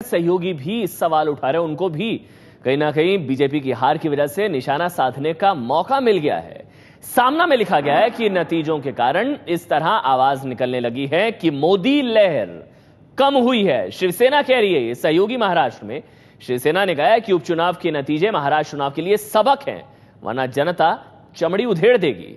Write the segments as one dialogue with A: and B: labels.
A: सहयोगी भी इस सवाल उठा रहे हैं। उनको भी कहीं ना कहीं बीजेपी की हार की वजह से निशाना साधने का मौका मिल गया है। सामना में लिखा गया है कि नतीजों के कारण इस तरह आवाज निकलने लगी है कि मोदी लहर कम हुई है। शिवसेना कह रही है ये सहयोगी महाराष्ट्र में। शिवसेना ने कहा है कि उपचुनाव के नतीजे महाराष्ट्र चुनाव के लिए सबक हैं, वरना जनता चमड़ी उधेड़ देगी।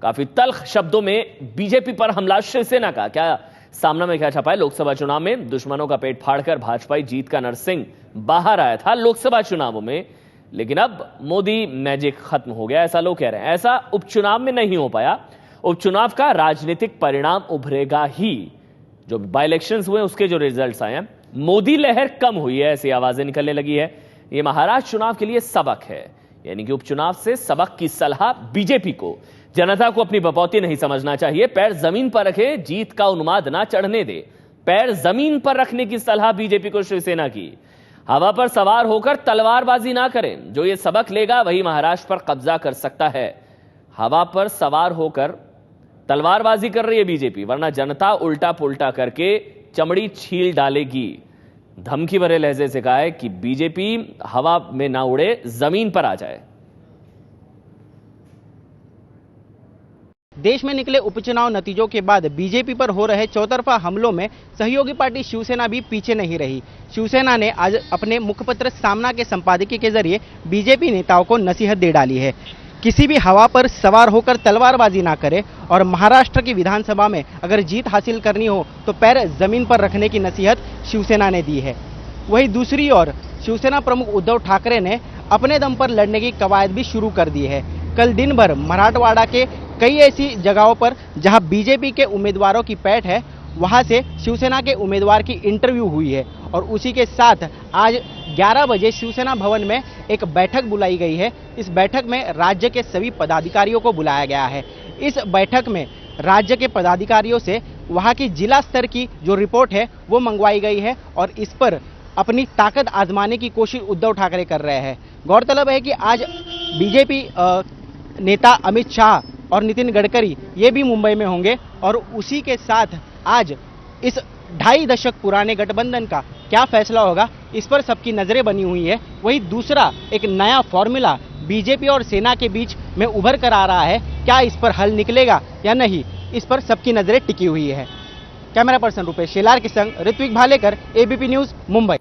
A: काफी तल्ख शब्दों में बीजेपी पर हमला शिवसेना का। क्या सामना में क्या छपा है? लोकसभा चुनाव में दुश्मनों का पेट फाड़कर भाजपाई जीत का नरसिंह बाहर आया था लोकसभा चुनावों में, लेकिन अब मोदी मैजिक खत्म हो गया, ऐसा लोग कह रहे हैं। ऐसा उपचुनाव में नहीं हो पाया। उपचुनाव का राजनीतिक परिणाम उभरेगा ही। जो बाई इलेक्शंस हुए उसके जो रिजल्ट्स आए हैं, मोदी लहर कम हुई है, ऐसी आवाजें निकलने लगी है। यह महाराष्ट्र चुनाव के लिए सबक है, यानी कि उपचुनाव से सबक की सलाह बीजेपी को। जनता को अपनी बपौती नहीं समझना चाहिए, पैर जमीन पर रखे, जीत का उन्माद ना चढ़ने दे। पैर जमीन पर रखने की सलाह बीजेपी को शिवसेना की। हवा पर सवार होकर तलवारबाजी ना करें, जो ये सबक लेगा वही महाराष्ट्र पर कब्जा कर सकता है। हवा पर सवार होकर तलवारबाजी कर रही है बीजेपी, वरना जनता उल्टा पुल्टा करके चमड़ी छील डालेगी। धमकी भरे लहजे से कहा है कि बीजेपी हवा में ना उड़े, जमीन पर आ जाए।
B: देश में निकले उपचुनाव नतीजों के बाद बीजेपी पर हो रहे चौतरफा हमलों में सहयोगी पार्टी शिवसेना भी पीछे नहीं रही। शिवसेना ने आज अपने मुखपत्र सामना के संपादकीय के जरिए बीजेपी नेताओं को नसीहत दे डाली है। किसी भी हवा पर सवार होकर तलवारबाजी ना करे और महाराष्ट्र की विधानसभा में अगर जीत हासिल करनी हो तो पैर जमीन पर रखने की नसीहत शिवसेना ने दी है। वहीं दूसरी ओर शिवसेना प्रमुख उद्धव ठाकरे ने अपने दम पर लड़ने की कवायद भी शुरू कर दी है। कल दिन भर मराठवाड़ा के कई ऐसी जगहों पर जहां बीजेपी के उम्मीदवारों की पैठ है, वहां से शिवसेना के उम्मीदवार की इंटरव्यू हुई है और उसी के साथ आज 11 बजे शिवसेना भवन में एक बैठक बुलाई गई है। इस बैठक में राज्य के सभी पदाधिकारियों को बुलाया गया है। इस बैठक में राज्य के पदाधिकारियों से वहां की जिला स्तर की जो रिपोर्ट है वो मंगवाई गई है और इस पर अपनी ताकत आजमाने की कोशिश उद्धव ठाकरे कर रहे हैं। गौरतलब है कि आज बीजेपी नेता अमित शाह और नितिन गडकरी ये भी मुंबई में होंगे और उसी के साथ आज इस 2.5 दशक पुराने गठबंधन का क्या फैसला होगा, इस पर सबकी नजरें बनी हुई है। वहीं दूसरा एक नया फॉर्मूला बीजेपी और सेना के बीच में उभर कर आ रहा है। क्या इस पर हल निकलेगा या नहीं, इस पर सबकी नजरें टिकी हुई है। कैमरा पर्सन रुपेश शेलार के संग ऋत्विक भालेकर, एबीपी न्यूज, मुंबई।